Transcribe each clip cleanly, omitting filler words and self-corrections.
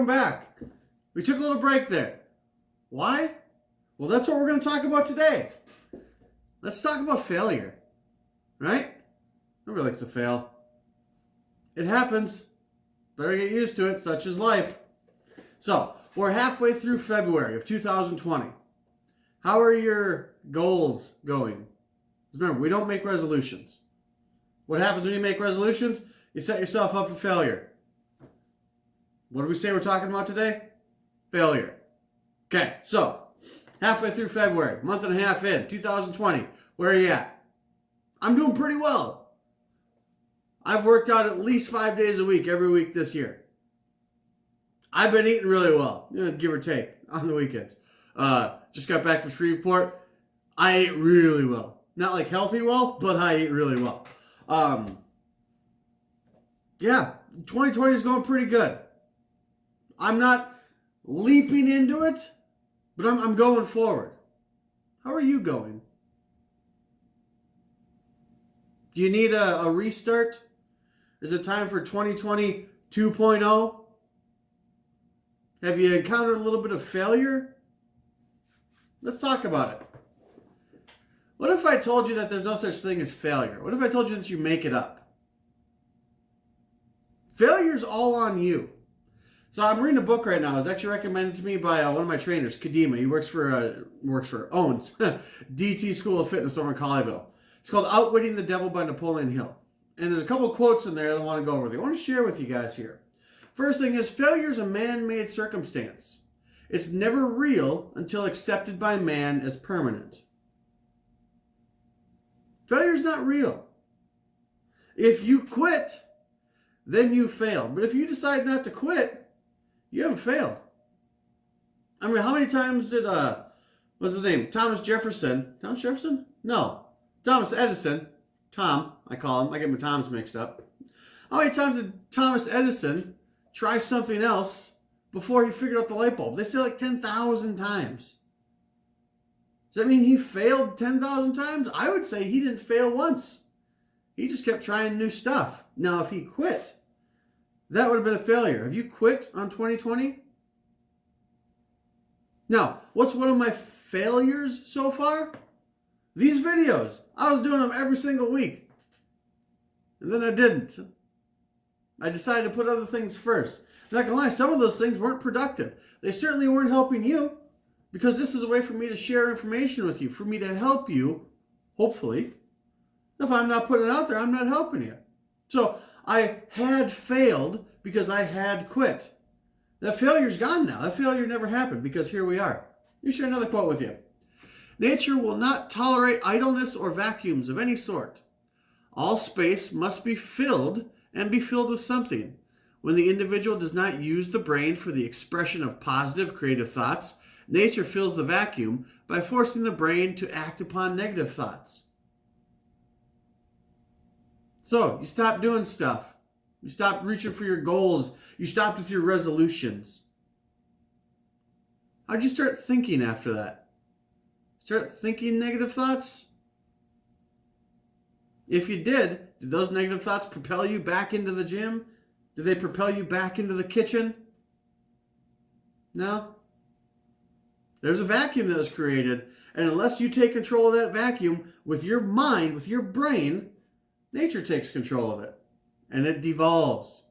welcome back. We took a little break there. Why? Well, that's what we're going to talk about today. Let's talk about failure, right? Nobody likes to fail. It happens. Better get used to it, such is life. So, we're halfway through February of 2020. How are your goals going? Remember, we don't make resolutions. What happens when you make resolutions? You set yourself up for failure. What do we say we're talking about today? Failure. Okay, so halfway through February, month and a half in, 2020. Where are you at? I'm doing pretty well. I've worked out at least 5 days a week, every week this year. I've been eating really well, give or take, on the weekends. Just got back from Shreveport. I ate really well. Not like healthy well, but I ate really well. Yeah, 2020 is going pretty good. I'm not leaping into it, but I'm going forward. How are you going? Do you need a restart? Is it time for 2020 2.0? Have you encountered a little bit of failure? Let's talk about it. What if I told you that there's no such thing as failure? What if I told you that you make it up? Failure's all on you. So I'm reading a book right now. It's actually recommended to me by one of my trainers, Kadima. He owns DT School of Fitness over in Colleyville. It's called Outwitting the Devil by Napoleon Hill. And there's a couple of quotes in there that I want to go over with you. I want to share with you guys here. First thing is, failure is a man-made circumstance. It's never real until accepted by man as permanent. Failure is not real. If you quit, then you failed. But if you decide not to quit, you haven't failed. I mean, how many times did, what's his name? Thomas Jefferson? No. Thomas Edison. Tom, I call him. I get my Toms mixed up. How many times did Thomas Edison try something else before he figured out the light bulb? They say like 10,000 times. Does that mean he failed 10,000 times? I would say he didn't fail once. He just kept trying new stuff. Now, if he quit, that would have been a failure. Have you quit on 2020? Now, what's one of my failures so far? These videos. I was doing them every single week. And then I didn't. I decided to put other things first. I'm not going to lie, some of those things weren't productive. They certainly weren't helping you, because this is a way for me to share information with you, for me to help you, hopefully. If I'm not putting it out there, I'm not helping you. So I had failed because I had quit. That failure's gone now. That failure never happened, because here we are. Let me share another quote with you. Nature will not tolerate idleness or vacuums of any sort. All space must be filled, and be filled with something. When the individual does not use the brain for the expression of positive, creative thoughts, nature fills the vacuum by forcing the brain to act upon negative thoughts. So, you stop doing stuff. You stop reaching for your goals. You stopped with your resolutions. How'd you start thinking after that? Start thinking negative thoughts? If you did those negative thoughts propel you back into the gym? Did they propel you back into the kitchen? No. There's a vacuum that was created, and unless you take control of that vacuum with your mind, with your brain, nature takes control of it, and it devolves.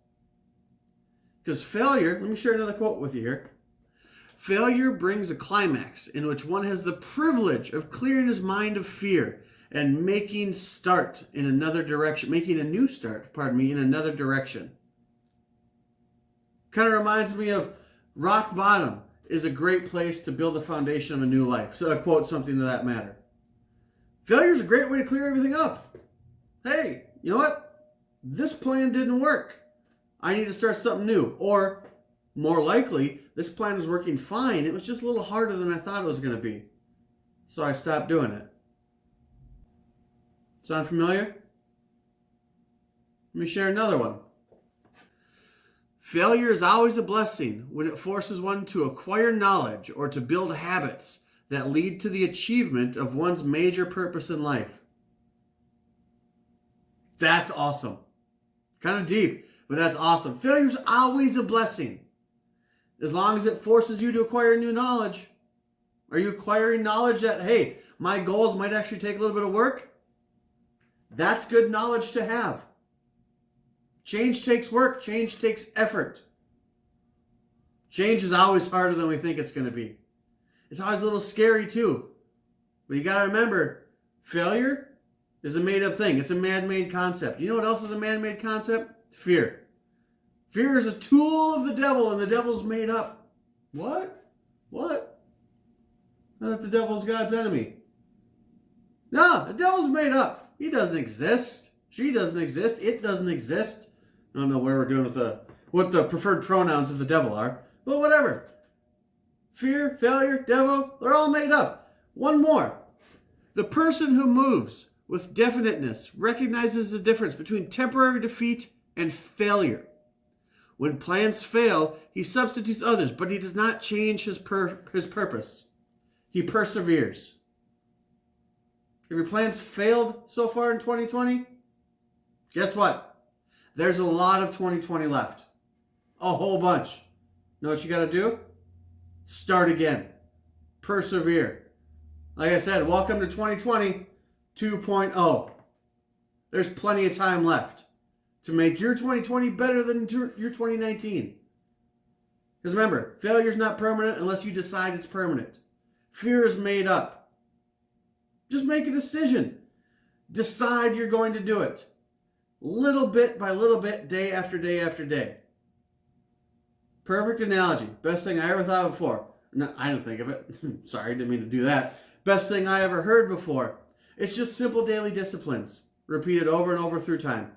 Because failure, let me share another quote with you here. Failure brings a climax in which one has the privilege of clearing his mind of fear and making a new start, in another direction. Kind of reminds me of rock bottom is a great place to build the foundation of a new life. So I quote something to that matter. Failure is a great way to clear everything up. Hey, you know what? This plan didn't work. I need to start something new. Or, more likely, this plan was working fine. It was just a little harder than I thought it was going to be. So I stopped doing it. Sound familiar? Let me share another one. Failure is always a blessing when it forces one to acquire knowledge or to build habits that lead to the achievement of one's major purpose in life. That's awesome. Kind of deep, but that's awesome. Failure's always a blessing. As long as it forces you to acquire new knowledge. Are you acquiring knowledge that, hey, my goals might actually take a little bit of work? That's good knowledge to have. Change takes work. Change takes effort. Change is always harder than we think it's going to be. It's always a little scary too. But you got to remember, failure is a made-up thing. It's a man-made concept. You know what else is a man-made concept? Fear. Fear is a tool of the devil, and the devil's made up. What? What? I thought the devil's God's enemy. No, the devil's made up. He doesn't exist. She doesn't exist. It doesn't exist. I don't know where we're doing with what the preferred pronouns of the devil are, but whatever. Fear, failure, devil, they're all made up. One more. The person who moves with definiteness recognizes the difference between temporary defeat and failure. When plans fail, he substitutes others, but he does not change his purpose. He perseveres. Have your plans failed so far in 2020? Guess what? There's a lot of 2020 left. A whole bunch. Know what you got to do? Start again. Persevere. Like I said, welcome to 2020 2.0. There's plenty of time left to make your 2020 better than your 2019. Because remember, failure is not permanent unless you decide it's permanent. Fear is made up. Just make a decision. Decide you're going to do it. Little bit by little bit, day after day after day. Perfect analogy. Best thing I ever thought of before. No, I didn't think of it. Sorry, didn't mean to do that. Best thing I ever heard before. It's just simple daily disciplines. Repeated over and over through time.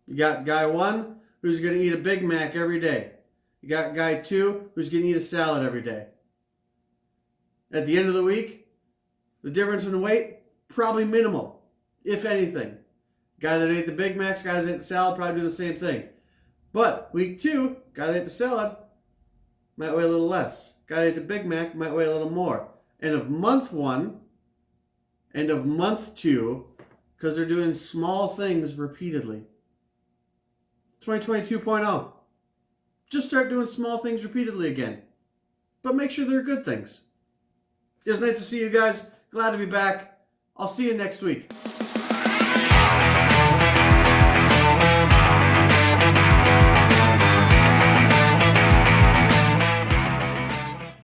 You got guy 1 who's going to eat a Big Mac every day. You got guy 2 who's going to eat a salad every day. At the end of the week, the difference in weight, probably minimal, if anything. Guy that ate the Big Macs, guy that ate the salad, probably doing the same thing. But week 2, guy that ate the salad might weigh a little less. Guy that ate the Big Mac might weigh a little more. End of month 1, end of month 2, because they're doing small things repeatedly. 2020 2.0. Just start doing small things repeatedly again. But make sure they're good things. It was nice to see you guys. Glad to be back. I'll see you next week.